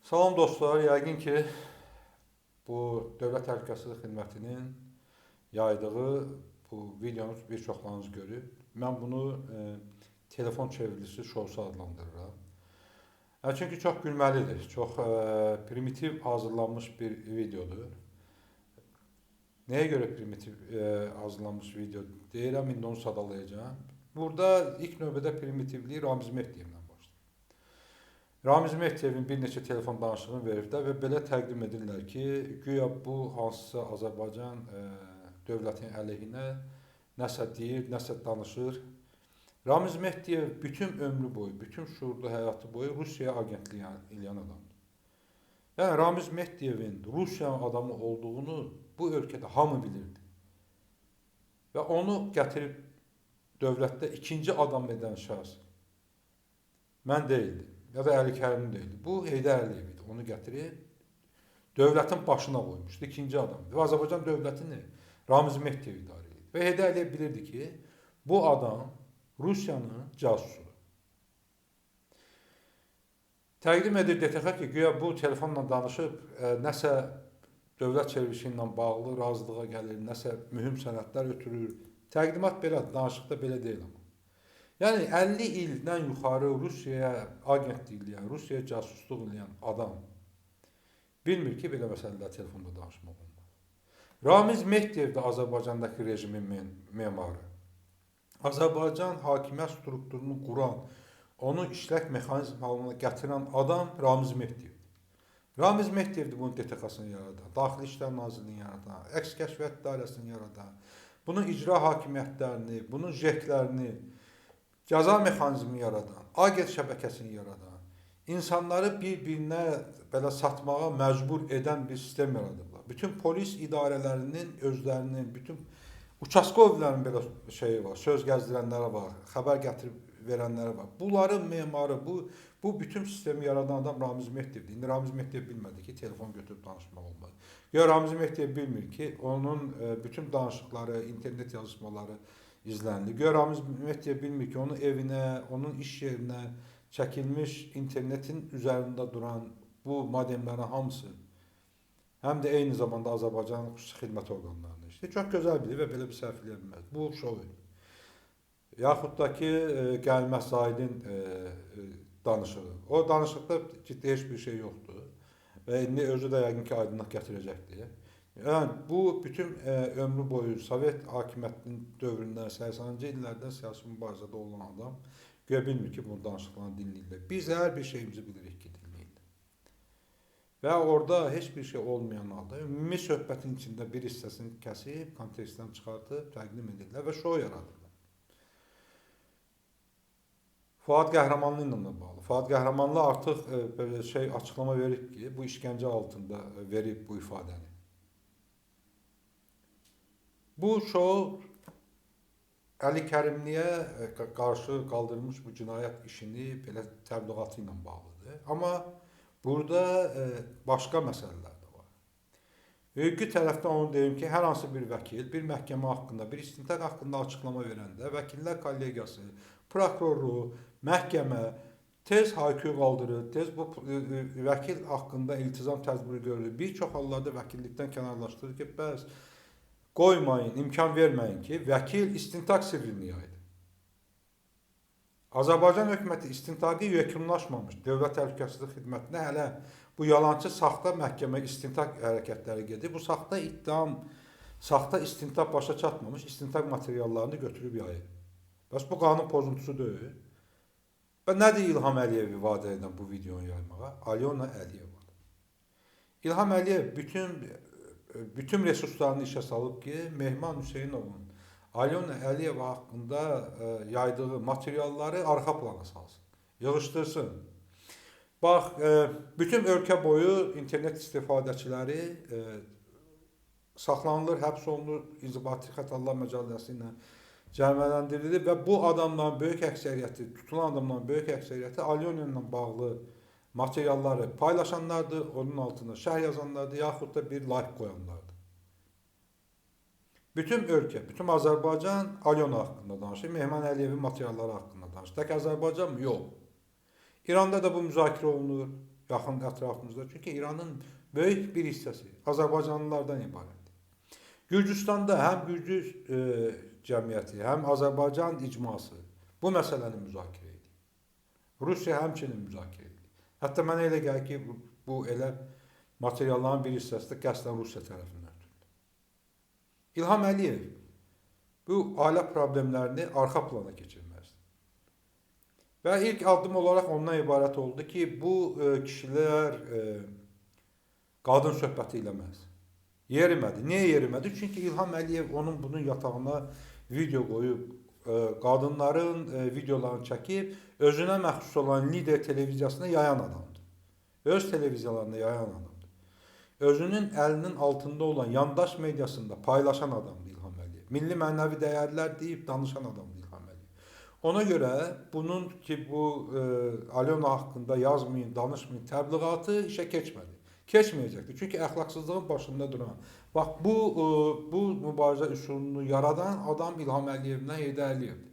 Salam dostlar, yəqin ki bu Dövlət Təhlükəsizlik Xidmətinin yaydığı bu videonu bir çoxlarınız görüb. Mən bunu telefon çevrilisi şousu adlandırıram. Çünki çox gülməlidir, çox primitiv hazırlanmış bir videodur. Nəyə görə primitiv hazırlanmış video deyirəm, indi onu sadalayacağım. Burada ilk növbədə primitivliyi Ramiz Mehdiyevlə başlayır. Ramiz Mehdiyevin bir neçə telefon danışığını veriblər və belə təqdim edirlər ki, güya bu hansısa Azərbaycan dövlətinin əleyhinə nəsə deyir, nəsə danışır. Ramiz Mehdiyev bütün ömrü boyu, bütün şuurlu həyatı boyu Rusiyaya agentlik eləyən adamdır. Yəni Ramiz Mehdiyevin Rusiyanın adamı olduğunu bu ölkədə hamı bilirdi. Və onu gətirib dövlətdə ikinci adam edən şəxs mən deyildim. Ya da Əli Kərim deyildi. Bu Heydər Əliyev idi. Onu gətirib dövlətin başına qoymuşdu. İkinci adam. Və Azərbaycan dövlətini Ramiz Mehdiyev idarə edirdi. Və Heydər Əliyev bilirdi ki, bu adam Rusiyanın casusudur. Təqdim edir DTX ki, güya bu telefonla danışıb nəsə dövlət çevrilişi ilə bağlı razılığa gəlir, nəsə mühüm sənədlər ötürür. Təqdimat belədir, danışıqda belə deyil amma. Yəni 50 ildən yuxarı Rusiyaya agentlik eləyən, Rusiyaya casusluq eləyən adam bilmir ki, belə məsələlər telefonda danışmaq olmaz. Ramiz Mehdiyev də Azərbaycandakı rejimin memarı. Azərbaycan hakimiyyət strukturunu quran, onu işlək mexanizm halına gətirən adam Ramiz Mehdiyevdir. Ramiz Mehdiyevdir bunun DTX-sını yaradan, Daxili İşlər Nazirliyini yaradan, Əks-Kəşfiyyat Dairəsini yaradan, bunun icra hakimiyyətlərini, bunun JEK-lərini, cəza mexanizmini yaradan, agent şəbəkəsini yaradan, insanları bir-birinə belə satmağa məcbur edən bir sistem yaradıblar. Bütün polis idarələrinin özlərinin, bütün Uçaskovların belə şeyi var, söz gəzdirənləri var, xəbər gətirib verənləri var. Bunların memarı, bu bütün sistemi yaradan adam Ramiz Mehdiyevdir. İndi Ramiz Mehdiyev bilmədi ki, telefon götürüb danışmaq olmaz. Ya Ramiz Mehdiyev bilmir ki, onun bütün danışıqları, internet yazışmaları izlənilir. Gör Ramiz Mehdiyev bilmir ki, onun evinə, onun iş yerinə çəkilmiş internetin üzərində duran bu modemlərin hamısı həm də eyni zamanda Azərbaycanın xüsusi xidmət orqanlarında işləyir. Çox gözəl bilir və belə bir səhv eləyə bilməz. Bu şov edir. Yaxud da ki, Gəlməz Zahidin danışığı. O danışıqda ciddi heç bir şey yoxdur. Və indi özü də yəqin ki, aydınlıq gətirəcəkdir. Yəni, bu bütün ömrü boyu Sovet hakimiyyətinin dövründən, 80-ci illərdən siyasi mübarizədə olan adam güya bilmir ki, bunu danışıqlarını dinləyirlər. Biz hər bir şeyimizi bilirik ki, dinləyirlər. Və orada heç bir şey olmayan halda ümumi söhbətin içində bir hissəsini kəsib, kontekstdən çıxartıb, təqdim edirlər və şou yaradırlar. Fuad Qəhrəmanlı ilə də bağlı. Fuad Qəhrəmanlı artıq belə açıqlama verib ki, bu işgəncə altında verib bu ifadəni. Bu şou Əli Kərimliyə qarşı qaldırılmış bu cinayət işini belə təbliğatı ilə bağlıdır. Amma burada başqa məsələlər də var. Hüquqi tərəfdən onu deyim ki, hər hansı bir vəkil, bir məhkəmə haqqında, bir istintaq haqqında açıqlama verəndə vəkillər kollegiyası, prokuroru, məhkəmə tez hayküyü qaldırır, tez bu vəkil haqqında iltizam tədbiri görülür. Bir çox hallarda vəkillikdən kənarlaşdırır ki, bəs qoymayın, imkan verməyin ki, vəkil istintaq sirrini yaydı. Azərbaycan hökuməti istintaqı yekunlaşmamış Dövlət Təhlükəsizlik Xidmətinə hələ bu yalancı saxta məhkəmə istintaq hərəkətləri gedir. Bu saxta ittiham, saxta istintaq başa çatmamış istintaq materiallarını götürüb yayır. Bəs bu qanun pozuntusu deyil. Və nədir İlham Əliyevi vadar edən bu videonu yaymağa? Alyona Əliyeva. İlham Əliyev bütün resurslarını işə salıb ki, Mehman Hüseynovun Alyona Əliyeva haqqında yaydığı materialları arxa plana salsın, yığışdırsın. Bax, bütün ölkə boyu internet istifadəçiləri saxlanılır, həbs olunur, İnzibati Xətalar Məcəlləsi ilə cərimələndirilir və bu adamların böyük əksəriyyəti, tutulan adamların böyük əksəriyyəti Alyona ilə bağlı materialları paylaşanlardır, onun altına şərh yazanlardır, yaxud da bir like qoyanlardır. Bütün ölkə, bütün Azərbaycan Alyona haqqında danışır, Mehman Əliyevin materialları haqqında danışır. Tək Azərbaycan mı? Yox. İranda da bu müzakirə olunur, yaxın ətrafımızda. Çünki İranın böyük bir hissəsi Azərbaycanlılardan ibarətdir. Gürcüstanda həm Gürcü cəmiyyəti, həm Azərbaycan icması bu məsələni müzakirə edir. Rusiya həmçinin müzakirə edir. Hətta mənə elə gəlir ki, bu elə materialların bir hissəsi də qəsdən Rusiya tərəfindən ötürülür. İlham Əliyev bu ailə problemlərini arxa plana keçirməzdir. Və ilk addım olaraq ondan ibarət oldu ki, bu kişilər qadın söhbəti eləməz. Yerimədi. Niyə yerimədi? Çünki İlham Əliyev onun bunun yatağına video qoyub, qadınların videolarını çəkib, özünə məxsus olan Lider televiziyasına yayan adamdır. Öz televiziyalarında yayan adamdır. Özünün əlinin altında olan yandaş mediasında paylaşan adamdır İlham Əliyev. Milli mənəvi dəyərlər deyib danışan adamdır İlham Əliyev. Ona görə bunun ki, bu Alyona haqqında yazmayın, danışmayın təbliğatı işə keçmədi. Keçməyəcəkdir. Çünki əxlaqsızlığın başında duran. Bax, bu mübarizə üsulunu yaradan adam İlham Əliyevlə Heydər Əliyevdir.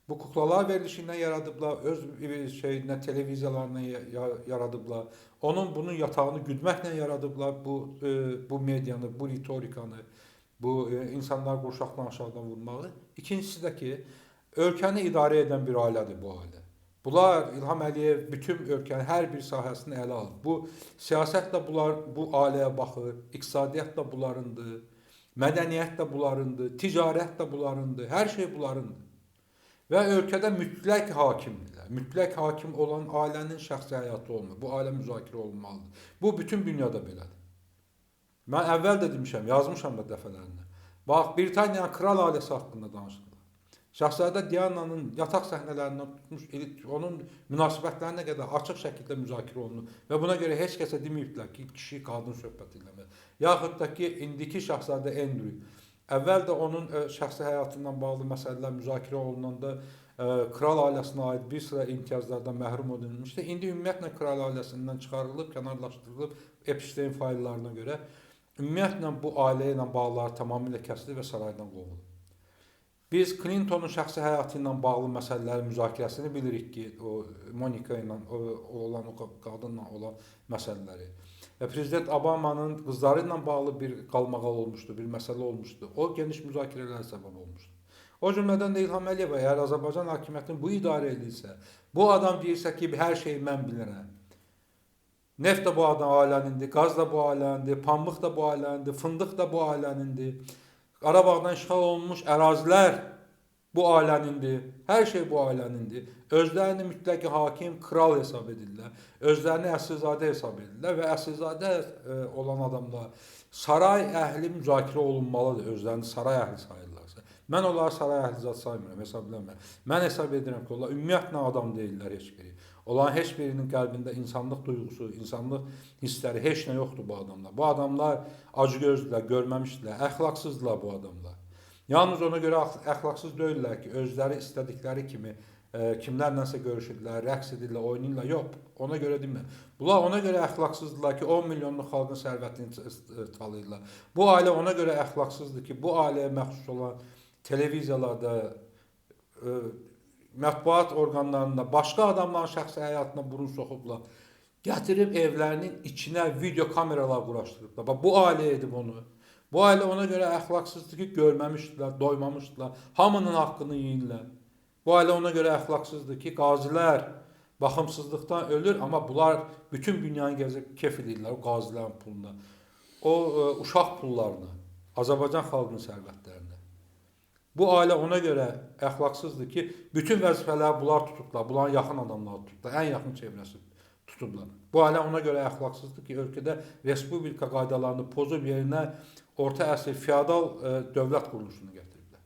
Bu kuklalar verilişindən yaradıblar, öz televiziyalarından yaradıblar. Onun bunun yatağını güdməklə yaradıblar bu medianı, bu ritorikanı, bu insanlar qurşaqdan aşağıdan vurmağı. İkincisi də ki, ölkəni idarə edən bir ailədir bu ailə. Bunlar İlham Əliyev bütün ölkənin hər bir sahəsini ələ alır. Bu siyasət də bu ailəyə baxır, iqtisadiyyat da bunlarındır, mədəniyyət də bunlarındır, ticarət də bunlarındır, hər şey bunlarındır. Və ölkədə mütləq hakimdirlər. Mütləq hakim olan ailənin şəxsi həyatı olmur. Bu ailə müzakirə olunmalıdır. Bu bütün dünyada belədir. Mən əvvəl də demişəm, yazmışam da dəfələrlə. Bax, Britaniyanın kral ailəsi haqqında danışılır. Şahzadə Diananın yataq səhnələrindən tutmuş, onun münasibətlərinə qədər açıq şəkildə müzakirə olunur və buna görə heç kəsə deməyiblər ki, kişi qadın söhbəti eləmir. Yaxud da ki, indiki Şahzadə Andrew, əvvəl də onun şəxsi həyatından bağlı məsələlər müzakirə olunanda kral ailəsinə aid bir sıra imtiyazlardan məhrum edilmişdi. İndi ümumiyyətlə kral ailəsindən çıxarılıb, kənarlaşdırılıb Epstein faillarına görə ümumiyyətlə bu ailə ilə bağları tamamilə kəsildi və saraydan qovuldu. Biz Clinton'un şəxsi həyatı ilə bağlı məsələlərin müzakirəsini bilirik ki, o Monika ilə olan, o qadınla olan məsələləri. Prezident Obama'nın qızları ilə bağlı bir qalmaqal olmuşdu, bir məsələ olmuşdu. O geniş müzakirələrə səbəb olmuşdu. O cümlədən də İlham Əliyev, əgər Azərbaycan hakimiyyətini bu idarə edirsə, bu adam deyirsə ki, hər şeyi mən bilirəm. Neft də bu adam ailənindir, qaz da bu ailənindir, pambıq da bu ailənindir, fındıq da bu ailənindir. Qarabağdan işğal olunmuş ərazilər bu ailənindir, hər şey bu ailənindir. Özlərini mütləq hakim, kral hesab edirlər, özlərini əsilzadə hesab edirlər və əsilzadə olan adamlar saray əhli müzakirə olunmalıdır, özlərini saray əhli sayırlarsa. Mən onları saray əhli zat saymıram, hesablamıram. Mən hesab edirəm ki, onlar ümumiyyətlə adam deyirlər heç biri. Olan heç birinin qəlbində insanlıq duyğusu, insanlıq hissləri, heç nə yoxdur bu adamlar. Bu adamlar acıgözdülər, görməmişdilər, əxlaqsızdılar bu adamlar. Yalnız ona görə əxlaqsız deyirlər ki, özləri istədikləri kimi kimlərlənsə görüşürlər, rəqs edirlər, oynayırlar. Yox, ona görə demirəm. Bunlar ona görə əxlaqsızdılar ki, 10 milyonluq xalqın sərvətini çalırlar. Bu ailə ona görə əxlaqsızdır ki, bu ailəyə məxsus olan televiziyalarda, mətbuat orqanlarında başqa adamların şəxsi həyatına burun soxublar. Gətirib evlərinin içinə video kameralar quraşdırıblar. Bax, bu ailə edib onu. Bu ailə ona görə əxlaqsızdır ki, görməmişdilər, doymamışdılar. Hamının haqqını yeyirlər. Bu ailə ona görə əxlaqsızdır ki, qazilər baxımsızlıqdan ölür, amma bunlar bütün dünyanı gəzib kef edirlər o qazilərin puluna. O uşaq pullarına, Azərbaycan xalqının sərvətlərinə. Bu ailə ona görə əxlaqsızdır ki, bütün vəzifələri bunlar tutublar, bunların yaxın adamları tutublar, ən yaxın çevrəsi tutublar. Bu ailə ona görə əxlaqsızdır ki, ölkədə respublika qaydalarını pozub yerinə orta əsr feodal dövlət quruluşunu gətiriblər.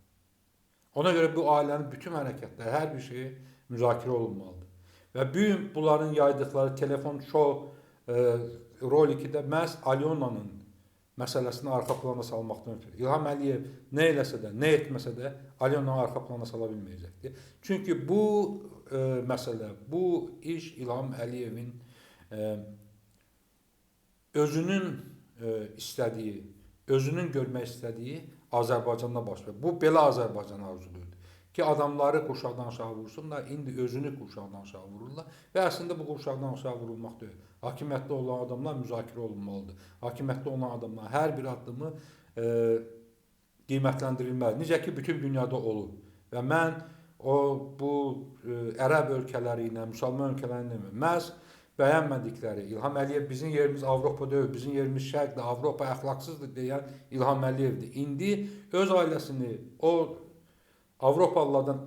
Ona görə bu ailənin bütün hərəkətləri, hər bir şeyi müzakirə olunmalıdır. Və bugün bunların yaydıqları telefon show roliki də məhz Alyona'nın məsələsini arxa plana salmaqdan ötürü. İlham Əliyev nə eləsə də, nə etməsə də Alyona'nı arxa plana sala bilməyəcəkdir. Çünki bu məsələ, bu iş İlham Əliyevin özünün istədiyi, özünün görmək istədiyi Azərbaycanda baş verir. Bu belə Azərbaycan arzulayırdı. ki adamları qurşaqdan aşağı vursunlar, indi özünü qurşaqdan aşağı vururlar və əslində bu qurşaqdan aşağı vurulmaq deyil. Hakimiyyətdə olan adamlar müzakirə olunmalıdır. Hakimiyyətdə olan adamlar hər bir addımı qiymətləndirilməli. Necə ki bütün dünyada olur. Və mən bu ərəb ölkələri ilə, müsəlman ölkələri ilə məhz bəyənmədikləri İlham Əliyev bizim yerimiz Avropa deyil, bizim yerimiz Şərqdir, Avropa əxlaqsızdır deyən İlham Əliyevdir. İndi öz ailəsini o Avropalılardan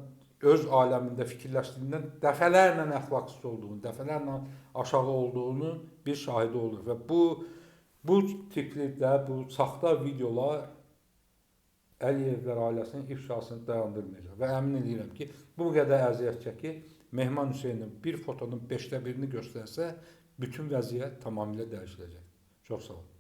öz aləmində fikirləşdiyindən dəfələrlə əxlaqsız olduğunu, dəfələrlə aşağı olduğunu bir şahidi olur və bu tipli də bu saxta videolar Əliyevlər ailəsinin ifşasını dayandırmayacaq və əmin edirəm ki, bu qədər əziyyət çəkir, Mehman Hüseynin bir fotonun 5də 1-ni göstərsə, bütün vəziyyət tamamilə dəyişiləcək. Çox sağ olun.